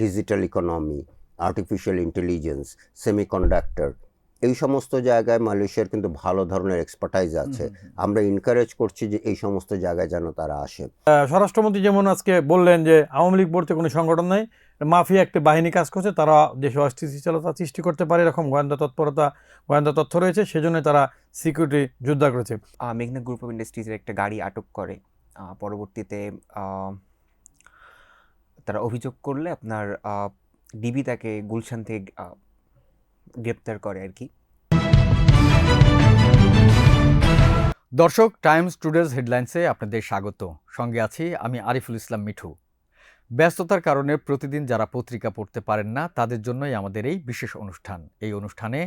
Digital economy, artificial intelligence, semiconductor, এই সমস্ত জায়গায় মালয়েশিয়ার কিন্তু ভালো ধরনের এক্সপার্টাইজ আছে। আমরা এনকারেজ করছি যে এই সমস্ত জায়গায় যেন তারা আসে। স্বরাষ্ট্রমন্ত্রী যেমন আজকে বললেন যে আওয়ামী লীগ বলতে কোনো সংগঠন নেই, মাফিয়া একটা বাহিনী কাজ করছে, তারা দেশে অস্থিতিশীলতা সৃষ্টি করতে পারে এরকম গোয়েন্দা তথ্য রয়েছে, সেজন্য তারা সিকিউরিটি জোরদার করেছে। মেঘনা গ্রুপ অফ ইন্ডাস্ট্রিজের একটা গাড়ি আটক করে, পরবর্তীতে তারা অভিযোগ করলে আপনার ডিবি তাকে গুলশান থেকে গ্রেপ্তার করে আর কি। দর্শক, টাইমস টুডেজ হেডলাইন্সে আপনাদের স্বাগত। সঙ্গে আছি আমি আরিফুল ইসলাম মিঠু। ব্যস্ততার কারণে প্রতিদিন যারা পত্রিকা পড়তে পারেন না, তাদের জন্যই আমাদের এই বিশেষ অনুষ্ঠান। এই অনুষ্ঠানে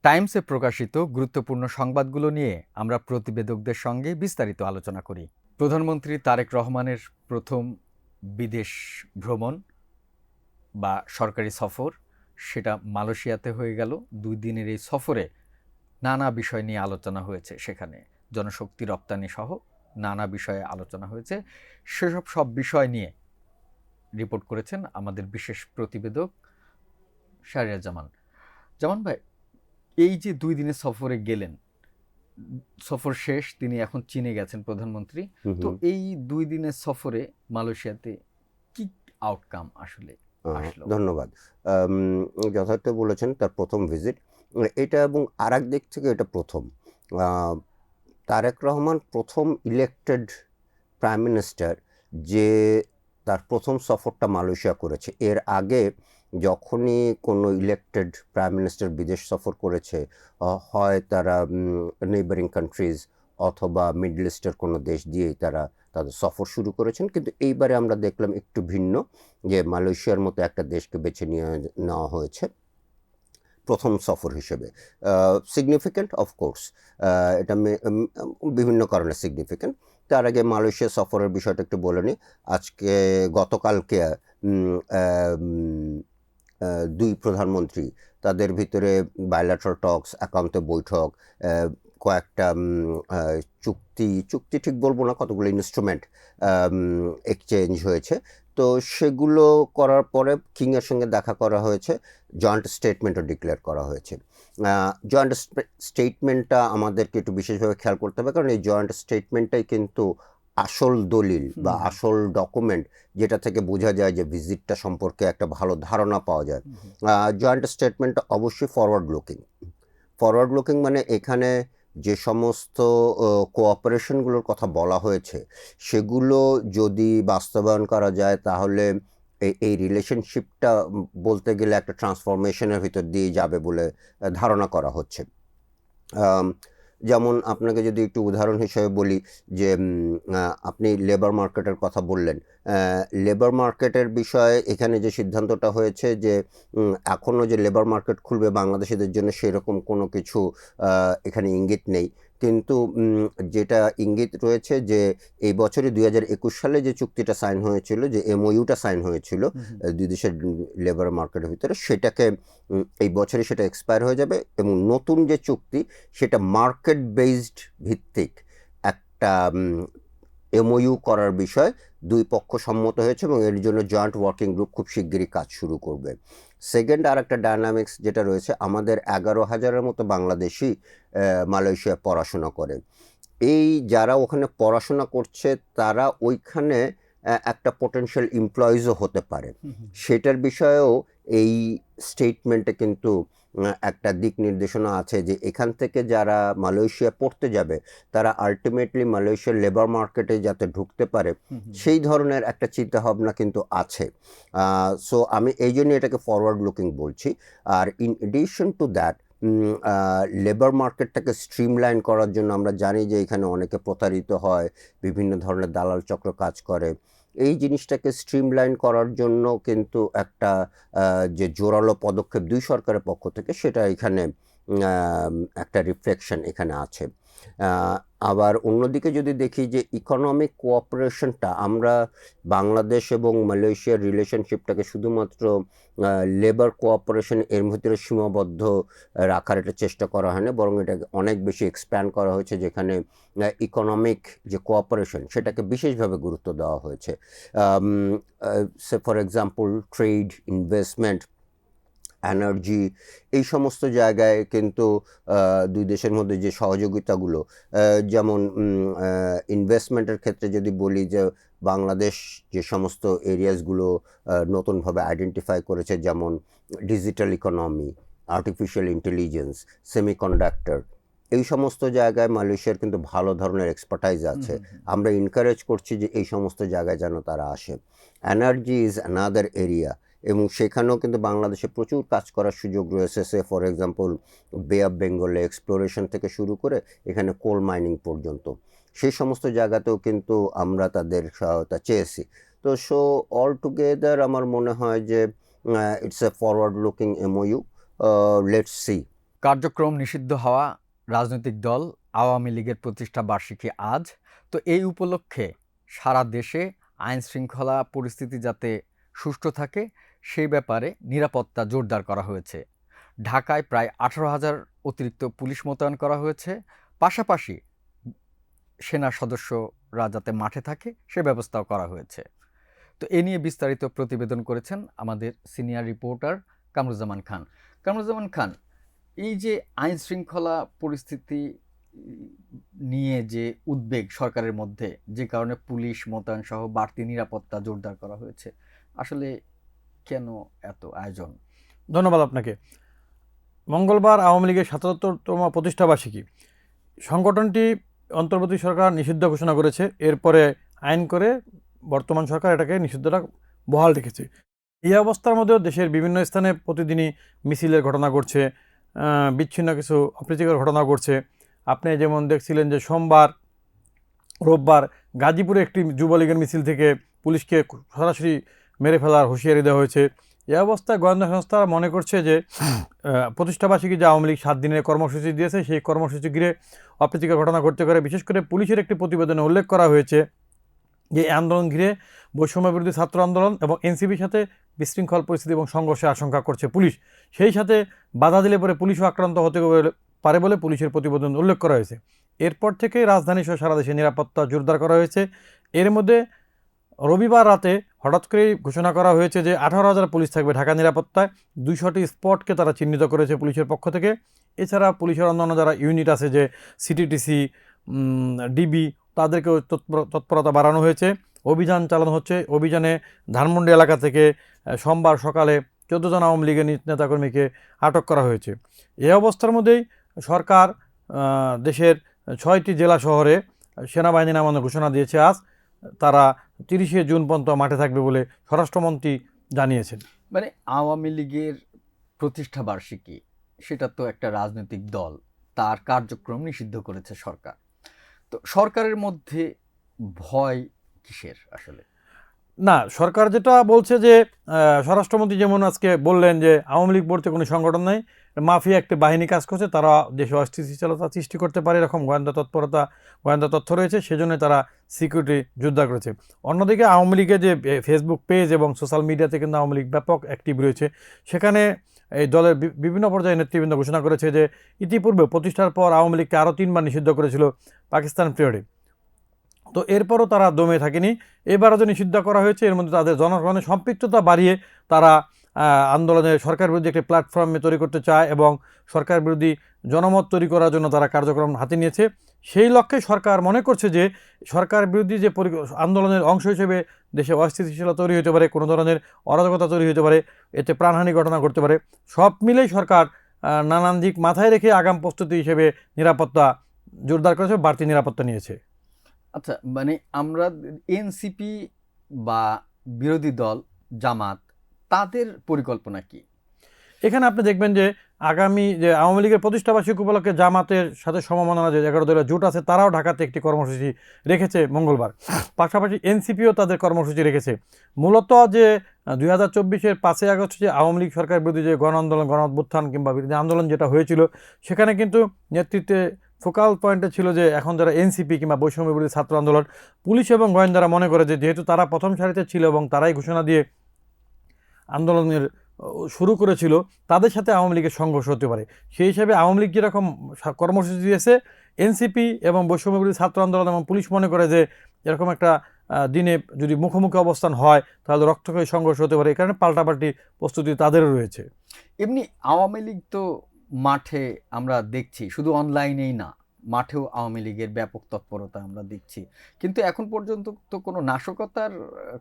টাইমসে প্রকাশিত গুরুত্বপূর্ণ সংবাদগুলো নিয়ে আমরা প্রতিবেদকদের সঙ্গে বিস্তারিত আলোচনা করি। প্রধানমন্ত্রী তারেক রহমানের প্রথম বিদেশ ভ্রমণ বা সরকারি সফর, সেটা মালয়েশিয়াতে হয়ে গেল। 2 দিনের এই সফরে নানা বিষয় নিয়ে আলোচনা হয়েছে, সেখানে জনশক্তি রপ্তানি সহ নানা বিষয়ে আলোচনা হয়েছে। সেসব সব বিষয় নিয়ে রিপোর্ট করেছেন আমাদের বিশেষ প্রতিবেদক শাহরিয়ার জামান। জামান ভাই, এই যে 2 দিনের সফরে গেলেন, সফর শেষ, তিনি এখন চীনে গেছেন প্রধানমন্ত্রী, তো এই 2 দিনের সফরে মালয়েশিয়াতে কি আউটকাম আসলে আসলো? ধন্যবাদ। যথার্থ বলেছেন, তার প্রথম ভিজিট এটা, এবং আর এক দিক থেকে এটা প্রথম। তারেক রহমান প্রথম ইলেক্টেড প্রাইম মিনিস্টার যে তার প্রথম সফরটা মালয়েশিয়া করেছে। এর আগে যখনই কোনো ইলেক্টেড প্রাইম মিনিস্টার বিদেশ সফর করেছে, হয় তারা নেইবারিং কান্ট্রিজ অথবা মিডল ইস্টের কোনো দেশ দিয়েই তারা তাদের সফর শুরু করেছেন। কিন্তু এইবারে আমরা দেখলাম একটু ভিন্ন, যে মালয়েশিয়ার মতো একটা দেশকে বেছে নেওয়া হয়েছে প্রথম সফর হিসেবে। সিগনিফিক্যান্ট অফকোর্স, এটা বিভিন্ন কারণে সিগনিফিক্যান্ট। তার আগে মালয়েশিয়া সফরের বিষয়টা একটু বলে নিই। গতকালকে 2 প্রধানমন্ত্রী, তাদের ভিতরে বায়োল্যাটারাল টক্স, একান্ত বৈঠক, কয়েকটা চুক্তি ঠিক বলবো না, কতগুলো ইনস্ট্রুমেন্ট এক্সচেঞ্জ হয়েছে। তো সেগুলো করার পরে কিংয়ের সঙ্গে দেখা করা হয়েছে, জয়েন্ট স্টেটমেন্টও ডিক্লেয়ার করা হয়েছে। জয়েন্ট স্টেটমেন্টটা আমাদেরকে একটু বিশেষভাবে খেয়াল করতে হবে, কারণ এই জয়েন্ট স্টেটমেন্টটাই কিন্তু আসল দলিল বা আসল ডকুমেন্ট, যেটা থেকে বোঝা যায় যে ভিজিটটা সম্পর্কে একটা ভালো ধারণা পাওয়া যায়। জয়েন্ট স্টেটমেন্টটা অবশ্যই ফরওয়ার্ড লুকিং, মানে এখানে যে সমস্ত কোঅপারেশনগুলোর কথা বলা হয়েছে সেগুলো যদি বাস্তবায়ন করা যায়, তাহলে এই রিলেশনশিপটা বলতে গেলে একটা ট্রান্সফরমেশনের ভিতর দিয়ে যাবে বলে ধারণা করা হচ্ছে। যেমন আপনাকে যদি একটু উদাহরণ হিসেবে বলি, যে আপনি লেবার মার্কেটের কথা বললেন। লেবার মার্কেটের বিষয়ে এখানে যে সিদ্ধান্তটা হয়েছে, যে এখনও যে লেবার মার্কেট খুলবে বাংলাদেশিদের জন্য, সেরকম কোনো কিছু এখানে ইঙ্গিত নেই। কিন্তু যেটা ইঙ্গিত রয়েছে, যে এই বছরই 2021 সালে যে চুক্তিটা সাইন হয়েছিল, যে এমওইউটা সাইন হয়েছিল 2 দেশের লেবার মার্কেটের ভিতরে, সেটাকে এই বছরই সেটা এক্সপায়ার হয়ে যাবে, এবং নতুন যে চুক্তি সেটা মার্কেট বেসড ভিত্তিক একটা এমওইউ করার বিষয় 2 পক্ষ সম্মত হয়েছে, এবং এর জন্য জয়েন্ট ওয়ার্কিং গ্রুপ খুব শিগগিরই কাজ শুরু করবে। সেকেন্ড, আর একটা ডায়নামিক্স যেটা রয়েছে, আমাদের 11,000-এর মতো বাংলাদেশি মালয়েশিয়া পড়াশোনা করে। এই যারা ওখানে পড়াশোনা করছে, তারা ওইখানে একটা পোটেনশিয়াল এমপ্লয়িজও হতে পারে। সেটার বিষয়েও এই স্টেটমেন্টে কিন্তু একটা দিক নির্দেশনা আছে, যে এখান থেকে যারা মালয়েশিয়া পড়তে যাবে, তারা আলটিমেটলি মালয়েশিয়ার লেবার মার্কেটে যাতে ঢুকতে পারে, সেই ধরনের একটা চিন্তাভাবনা কিন্তু আছে। সো আমি এই জন্য এটাকে ফরওয়ার্ড লুকিং বলছি। আর in addition to that, labour মার্কেটটাকে স্ট্রিমলাইন করার জন্য আমরা জানি যে এখানে অনেকে প্রতারিত হয়, বিভিন্ন ধরনের দালাল চক্র কাজ করে। এই জিনিসটাকে স্ট্রিমলাইন করার জন্য কিন্তু একটা যে জোরালো পদক্ষেপ 2 সরকারের পক্ষ থেকে, সেটা এখানে একটা রিফ্লেকশন এখানে আছে। আবার অন্যদিকে যদি দেখি যে ইকোনমিক কোঅপারেশনটা আমরা বাংলাদেশ এবং মালয়েশিয়ার রিলেশনশিপটাকে শুধুমাত্র লেবার কোঅপারেশন এর ভিতরে সীমাবদ্ধ রাখার একটা চেষ্টা করা হয় না, বরং এটাকে অনেক বেশি এক্সপ্যান্ড করা হয়েছে, যেখানে ইকোনমিক যে কোঅপারেশন সেটাকে বিশেষভাবে গুরুত্ব দেওয়া হয়েছে। Say for example trade, investment, energy, এই সমস্ত জায়গায় কিন্তু দুই দেশের মধ্যে যে সহযোগিতাগুলো, যেমন ইনভেস্টমেন্টের ক্ষেত্রে যদি বলি যে বাংলাদেশ যে সমস্ত এরিয়াসগুলো নতুনভাবে আইডেন্টিফাই করেছে, যেমন digital economy, artificial intelligence, semiconductor, এই সমস্ত জায়গায় মালয়েশিয়ার কিন্তু ভালো ধরনের এক্সপার্টাইজ আছে। আমরা এনকারেজ করছি যে এই সমস্ত জায়গায় যেন তারা আসে। এনার্জি ইজ অ্যানাদার এরিয়া, এবং সেখানেও কিন্তু বাংলাদেশে প্রচুর কাজ করার সুযোগ রয়েছে। সে ফর এক্সাম্পল বে অফ বেঙ্গলে এক্সপ্লোরেশন থেকে শুরু করে এখানে কোল মাইনিং পর্যন্ত, সেই সমস্ত জায়গাতেও কিন্তু আমরা তাদের সহায়তা চেয়েছি। তো সো অল টুগেদার আমার মনে হয় যে it's a forward looking MoU. Let's see. কার্যক্রম নিষিদ্ধ হওয়া রাজনৈতিক দল আওয়ামী লীগের প্রতিষ্ঠা বার্ষিকী আজ। তো এই উপলক্ষে সারা দেশে আইন শৃঙ্খলা পরিস্থিতি যাতে সুষ্ঠু থাকে সেই ব্যাপারে নিরাপত্তা জোরদার করা হয়েছে। ঢাকায় প্রায় 18,000 অতিরিক্ত পুলিশ মোতায়েন করা হয়েছে। পাশাপাশি সেনা সদস্যরা যাতে মাঠে থাকে সে ব্যবস্থাও করা হয়েছে। তো এ নিয়ে বিস্তারিত প্রতিবেদন করেছেন আমাদের সিনিয়র রিপোর্টার কামরুজ্জামান খান। কামরুজ্জামান খান, এই যে আইন শৃঙ্খলা পরিস্থিতি নিয়ে যে উদ্বেগ সরকারের মধ্যে, যে কারণে পুলিশ মোতায়েন সহ বাড়তি নিরাপত্তা জোরদার করা হয়েছে, আসলে কেন এত আয়োজন? ধন্যবাদ আপনাকে। মঙ্গলবার আওয়ামী লীগের ৭৭তম প্রতিষ্ঠাবার্ষিকী। সংগঠনটি অন্তর্বর্তী সরকার নিষিদ্ধ ঘোষণা করেছে, এরপরে আইন করে বর্তমান সরকার এটাকে নিষিদ্ধটা বহাল রেখেছে। এই অবস্থার মধ্যেও দেশের বিভিন্ন স্থানে প্রতিদিনই মিছিলের ঘটনা ঘটছে, বিচ্ছিন্ন কিছু অপ্রীতিকর ঘটনা ঘটছে। আপনি যেমন দেখছিলেন যে সোমবার, রোববার গাজীপুরে একটি যুবলীগের মিছিল থেকে পুলিশকে সরাসরি মেরে ফেলার হুঁশিয়ারি দেওয়া হয়েছে। এই অবস্থায় গোয়েন্দা সংস্থা মনে করছে যে প্রতিষ্ঠাবার্ষিকী যে আওয়ামী লীগ 7 দিনের কর্মসূচি দিয়েছে, সেই কর্মসূচি ঘিরে অপ্রীতিকর ঘটনা ঘটতে পারে। বিশেষ করে পুলিশের একটি প্রতিবেদনে উল্লেখ করা হয়েছে যে আন্দোলন ঘিরে বৈষম্য বিরোধী ছাত্র আন্দোলন এবং এনসিপির সাথে বিশৃঙ্খল পরিস্থিতি এবং সংঘর্ষের আশঙ্কা করছে পুলিশ। সেই সাথে বাধা দিলে পরে পুলিশও আক্রান্ত হতে পারে বলে পুলিশের প্রতিবেদন উল্লেখ করা হয়েছে। এরপর থেকে রাজধানী সহ সারা দেশে নিরাপত্তা জোরদার করা হয়েছে। এর মধ্যে রবিবার রাতে হঠাৎ করেই ঘোষণা করা হয়েছে যে 18,000 পুলিশ থাকবে ঢাকা নিরাপত্তায়। 200টি স্পটকে তারা চিহ্নিত করেছে পুলিশের পক্ষ থেকে। এছাড়া পুলিশের অন্যান্য যারা ইউনিট আছে, যে সিটিটিসি, ডিবি, তাদেরকেও তৎপরতা বাড়ানো হয়েছে। অভিযান চালানো হচ্ছে। অভিযানে ধানমন্ডি এলাকা থেকে সোমবার সকালে 14 জন আওয়ামী লীগের নেতাকর্মীকে আটক করা হয়েছে। এই অবস্থার মধ্যেই সরকার দেশের 6টি জেলা শহরে সেনাবাহিনী নামানোর ঘোষণা দিয়েছে আজ। তারা 30শে জুন পর্যন্ত মাঠে থাকবে বলে স্বরাষ্ট্রমন্ত্রী জানিয়েছেন। মানে আওয়ামী লীগের প্রতিষ্ঠা বার্ষিকী, সেটা তো একটা রাজনৈতিক দল, তার কার্যক্রম নিষিদ্ধ করেছে সরকার। তো সরকারের মধ্যে ভয় কিসের আসলে? না, সরকার যেটা বলছে যে স্বরাষ্ট্রমন্ত্রী যেমন আজকে বললেন যে আওয়ামী লীগ বলতে কোনো সংগঠন নেই, মাফিয়া একটি বাহিনী কাজ করছে, তারা দেশে অস্থিতিশীলতা সৃষ্টি করতে পারে এরকম গোয়েন্দা তথ্য রয়েছে, সেজন্য তারা সিকিউরিটি জোরদার করেছে। অন্যদিকে আওয়ামী লীগের যে ফেসবুক পেজ এবং সোশ্যাল মিডিয়াতে কিন্তু আওয়ামী লীগ ব্যাপক অ্যাক্টিভ রয়েছে। সেখানে এই দলের বিভিন্ন পর্যায়ে নেতৃবৃন্দ ঘোষণা করেছে যে ইতিপূর্বে প্রতিষ্ঠার পর আওয়ামী লীগকে আরও 3 বার নিষিদ্ধ করেছিল পাকিস্তান পিরিয়ডে। তো এরপরও তারা দমে থাকেনি। এবারও যে নিষিদ্ধ করা হয়েছে, এর মধ্যে তাদের জনগণের সম্পৃক্ততা বাড়িয়ে তারা আন্দোলনে সরকার বিরোধী একটি প্ল্যাটফর্ম তৈরি করতে চায় এবং সরকার বিরোধী জনমত তৈরি করার জন্য তারা কার্যক্রম হাতে নিয়েছে। সেই লক্ষ্যে সরকার মনে করছে যে সরকার বিরোধী যে আন্দোলনের অংশ হিসেবে দেশে অস্থিতিশীলতা তৈরি হতে পারে, কোনো ধরনের অরাজকতা তৈরি হতে পারে, এতে প্রাণহানি ঘটনা ঘটতে পারে। সব মিলেই সরকার নানান দিক মাথায় রেখে আগাম প্রস্তুতি হিসেবে নিরাপত্তা জোরদার করেছে, বাড়তি নিরাপত্তা নিয়েছে। আচ্ছা, মানে আমরা এনসিপি বা বিরোধী দল জামাত, তাদের পরিকল্পনা কি? এখানে আপনি দেখবেন যে আগামী যে আওয়ামী লীগের প্রতিষ্ঠাবার্ষিকী উপলক্ষে জামাতের সাথে সমমনা যে 11 দলীয় জোট আছে, তারাও ঢাকাতে একটি কর্মসূচি রেখেছে মঙ্গলবার। পাশাপাশি এনসিপিও তাদের কর্মসূচি রেখেছে। মূলত যে 2024-এর 5ই আগস্ট যে আওয়ামী লীগ সরকার বিরোধী যে গণ আন্দোলন, গণ অভ্যুত্থান কিংবা বিরোধী আন্দোলন যেটা হয়েছিল, সেখানে কিন্তু নেতৃত্বে ফোকাল পয়েন্টে ছিল যে এখন যারা এনসিপি কিংবা বৈষম্য বিরোধী ছাত্র আন্দোলন, পুলিশ এবং গোয়েন্দারা মনে করে যে যেহেতু তারা প্রথম সারিতে ছিল এবং তারাই ঘোষণা দিয়ে আন্দোলনের শুরু করেছিল, তাদের সাথে আওয়ামী লীগের সংঘর্ষ হতে পারে। সেই হিসাবে আওয়ামী লীগ যেরকম কর্মসূচি দিয়েছে, এনসিপি এবং বৈষম্য বিরোধী ছাত্র আন্দোলন এবং পুলিশ মনে করে যে এরকম একটা দিনে যদি মুখোমুখি অবস্থান হয় তাহলে রক্তক্ষয়ী সংঘর্ষ হতে পারে, এই কারণে পাল্টাপাল্টি প্রস্তুতি তাদেরও রয়েছে। এমনি আওয়ামী লীগ তো মাঠে আমরা দেখছি, শুধু অনলাইনেই না, মাঠেও আওয়ামী লীগের ব্যাপক তৎপরতা আমরা দেখছি, কিন্তু এখন পর্যন্ত তো কোনো নাশকতার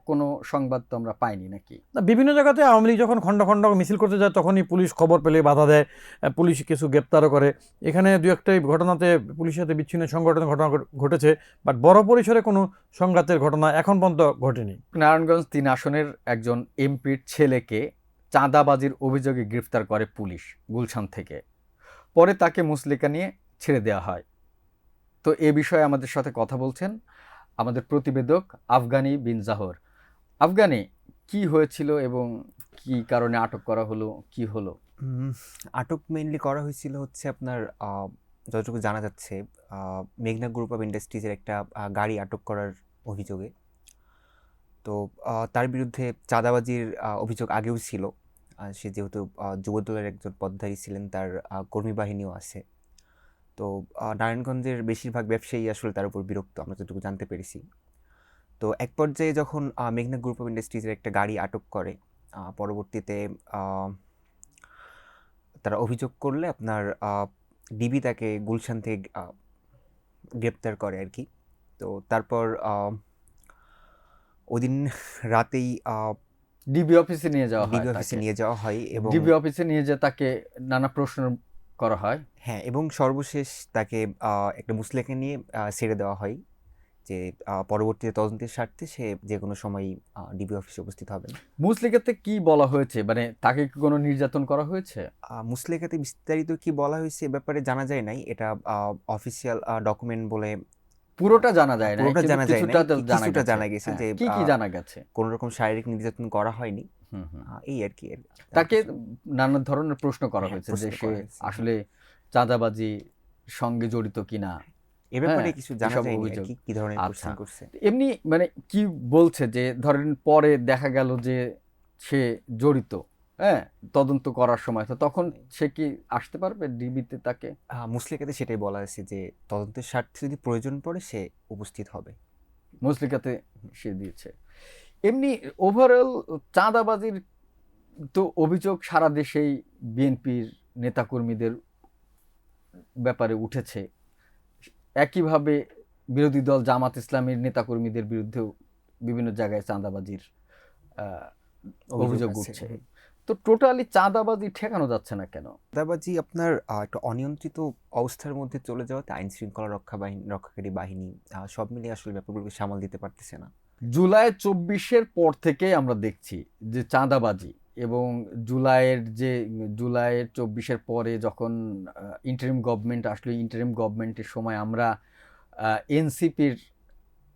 কোনো সংবাদ তো আমরা পাইনি নাকি? না, বিভিন্ন জায়গাতে আওয়ামী লীগ যখন খণ্ড খণ্ড মিছিল করতে যায় তখনই পুলিশ খবর পেলে বাধা দেয়, পুলিশ কিছু গ্রেপ্তারও করে। এখানে দু একটা ঘটনাতে পুলিশের সাথে বিচ্ছিন্ন সংগঠনের ঘটনা ঘটেছে, বাট বড় পরিসরে কোনো সংঘাতের ঘটনা এখন পর্যন্ত ঘটেনি। নারায়ণগঞ্জ ৩ আসনের একজন এমপির ছেলেকে চাঁদাবাজির অভিযোগে গ্রেফতার করে পুলিশ গুলশান থেকে, পরে তাকে মুচলেকা নিয়ে ছেড়ে দেওয়া হয়। তো এ বিষয়ে আমাদের সাথে কথা বলছেন আমাদের প্রতিবেদক আফগানি বিন জাহর। আফগানি, কি হয়েছিল এবং কি কারণে আটক করা হলো, কি হলো? আটক মেইনলি করা হয়েছিল হচ্ছে আপনার যতটুকু জানা যাচ্ছে মেঘনা গ্রুপ অফ ইন্ডাস্ট্রিজের একটা গাড়ি আটক করার অভিযোগে। তো তার বিরুদ্ধে চাঁদাবাজির অভিযোগ আগেও ছিল। সে যেহেতু যুবদলের একজন পদধারী ছিলেন, তার কর্মী বাহিনীও আছে। তো নারায়ণগঞ্জের বেশিরভাগ ব্যবসায়ী আসলে তার উপর বিরক্ত, আমরা যতটুকু জানতে পেরেছি। তো এক পর্যায়ে যখন মেঘনা গ্রুপ অফ ইন্ডাস্ট্রিজের একটা গাড়ি আটক করে, পরবর্তীতে তারা অভিযোগ করলে আপনার ডিবি তাকে গুলশান থেকে গ্রেপ্তার করে আর কি। তো তারপর ওদিন রাতেই ডিবি অফিসে নিয়ে যাওয়া হয়, ডিবি অফিসে নিয়ে যাওয়া হয় এবং ডিবি অফিসে নিয়ে যেয়ে তাকে নানা প্রশ্ন করা হয়। হ্যাঁ, এবং সর্বশেষ তাকে একটা মুচলেকা নিয়ে ছেড়ে দেওয়া হয় যে পরবর্তীতে তদন্তের স্বার্থে সে যে কোনো সময়ই ডিবি অফিসে উপস্থিত হবেন। মুচলেকাতে কি বলা হয়েছে, মানে তাকে কি কোনো নির্যাতন করা হয়েছে? মুচলেকাতে বিস্তারিত কি বলা হয়েছে এ ব্যাপারে জানা যায় নাই। এটা অফিসিয়াল ডকুমেন্ট বলে পুরোটা জানা যায় না, পুরোটা কিন্তু জানা যায় না, কিছুটা জানা গেছে যে কি কি জানা গেছে? কোনো রকম শারীরিক নির্যাতন করা হয়নি, এই আর কি। তাকে নানা ধরনের প্রশ্ন করা হ্যাঁ, হয়েছে প্রশ্ন যে সে করা হয়েছে, আসলে চাঁদাবাজি সঙ্গে জড়িত কিনা, এ ব্যাপারে হ্যাঁ, কিছু জানা এসব যায়নি আর অভিযোগ। কি, কি ধরনের আচ্ছা। কোশ্চেন করছে। এমনি মানে কি বলছে যে ধরেন পরে দেখা গেল যে সে জড়িত, হ্যাঁ, তদন্ত করার সময়, তো তখন সে কি আসতে পারবে ডিবিতে? তাকে মুচলেকাতে সেটাই বলা হয়েছে যে তদন্তের স্বার্থে যদি প্রয়োজন পড়ে সে উপস্থিত হবে। মুচলেকাতে সে দিয়েছে। এমনি ওভারঅল চাঁদাবাজির তো অভিযোগ সারা দেশেই বিএনপির নেতাকর্মীদের ব্যাপারে উঠেছে, একইভাবে বিরোধী দল জামাত ইসলামের নেতাকর্মীদের বিরুদ্ধেও বিভিন্ন জায়গায় চাঁদাবাজির অভিযোগ আছে। উঠছে। তো টোটালি চাঁদাবাজি ঠেকানো যাচ্ছে না কেন? চাঁদাবাজি আপনার একটা অনিয়ন্ত্রিত অবস্থার মধ্যে চলে যাওয়াতে আইন শৃঙ্খলা রক্ষাকারী বাহিনী সব মিলিয়ে আসলে ব্যাপারগুলোকে সামাল দিতে পারতেছে না। জুলাই 24-এর পর থেকে আমরা দেখছি যে চাঁদাবাজি, এবং জুলাইয়ের 24-এর পরে যখন ইন্টারিম গভর্নমেন্ট আসলে, ইন্টারিম গভর্নমেন্টের সময় আমরা এনসিপির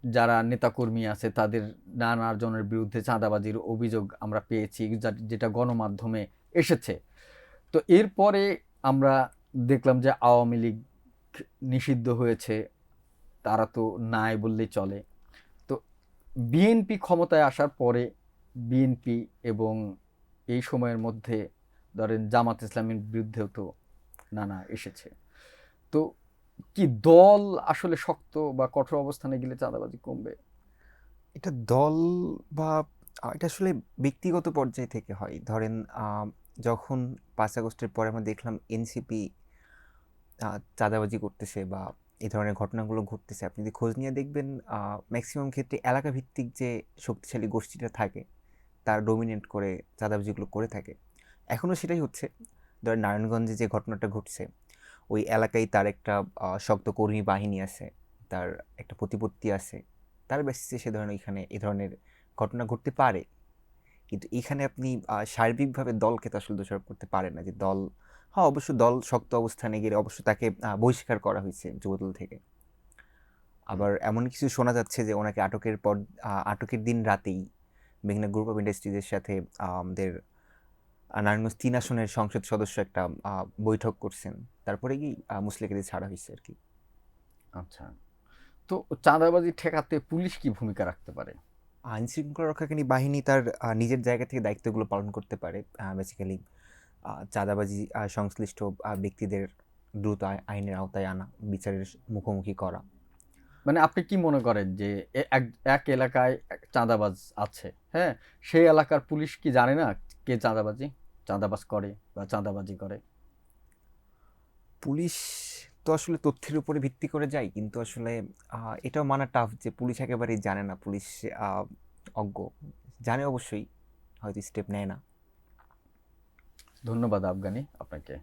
যারা নেতাকর্মী আছে তাদের নানা জনের বিরুদ্ধে চাঁদাবাজির অভিযোগ আমরা পেয়েছি, যেটা গণমাধ্যমে এসেছে। তো এরপরে আমরা দেখলাম যে আওয়ামী লীগ নিষিদ্ধ হয়েছে, তারা তো নাই বললেই চলে। তো বিএনপি ক্ষমতায় আসার পরে বিএনপি এবং এই সময়ের মধ্যে ধরেন জামাত ইসলামের বিরুদ্ধেও তো নানা এসেছে। তো কি দল আসলে শক্ত বা কঠোর অবস্থানে গেলে চাঁদাবাজি কমবে? এটা দল বা এটা আসলে ব্যক্তিগত পর্যায় থেকে হয়। ধরেন যখন 5 আগস্টের পরে আমরা দেখলাম এনসিপি চাঁদাবাজি করতেছে বা এই ধরনের ঘটনাগুলো ঘটতেছে, আপনি যদি খোঁজ নিয়ে দেখবেন ম্যাক্সিমাম ক্ষেত্রে এলাকা ভিত্তিক যে শক্তিশালী গোষ্ঠীটা থাকে তার ডোমিনেট করে চাঁদাবাজিগুলো করে থাকে। এখনও সেটাই হচ্ছে। ধরেন নারায়ণগঞ্জে যে ঘটনাটা ঘটছে, ওই এলাকায় তার একটা শক্ত কর্মী বাহিনী আছে, তার একটা প্রতিপত্তি আছে, তার বেসিসে সে ধরেন ওইখানে এই ধরনের ঘটনা ঘটতে পারে। কিন্তু এখানে আপনি সার্বিকভাবে দলকে তো আসলে দোষারোপ করতে পারেন না যে দল, হ্যাঁ অবশ্য দল শক্ত অবস্থানে গেলে অবশ্য তাকে বহিষ্কার করা হয়েছে যুবদল থেকে। আবার এমন কিছু শোনা যাচ্ছে যে ওনাকে আটকের দিন রাতেই মেঘনা গ্রুপ অফ ইন্ডাস্ট্রিজের সাথে আমাদের নারায়ণগঞ্জ 3 আসনের সংসদ সদস্য একটা বৈঠক করছেন, তারপরে কি মুচলেকা দিয়ে ছাড়া হয়েছে আর কি। আচ্ছা, তো চাঁদাবাজি ঠেকাতে পুলিশ কি ভূমিকা রাখতে পারে? আইন শৃঙ্খলা রক্ষাকারী বাহিনী তার নিজের জায়গা থেকে দায়িত্বগুলো পালন করতে পারে। বেসিক্যালি চাঁদাবাজি সংশ্লিষ্ট ব্যক্তিদের দ্রুত আইনের আওতায় আনা, বিচারের মুখোমুখি করা। মানে আপনি কি মনে করেন যে এক এক এলাকায় চাঁদাবাজ আছে, হ্যাঁ, সেই এলাকার পুলিশ কি জানে না কে চাঁদাবাজ করে বা চাঁদাবাজি করে? পুলিশ তো আসলে তথ্যের উপরে ভিত্তি করে যায়, কিন্তু আসলে এটাও মানা টাফ যে পুলিশ একেবারেই জানে না, পুলিশ অজ্ঞ। জানে অবশ্যই, হয়তো স্টেপ নেয় না। ধন্যবাদ আফগানি আপনাকে।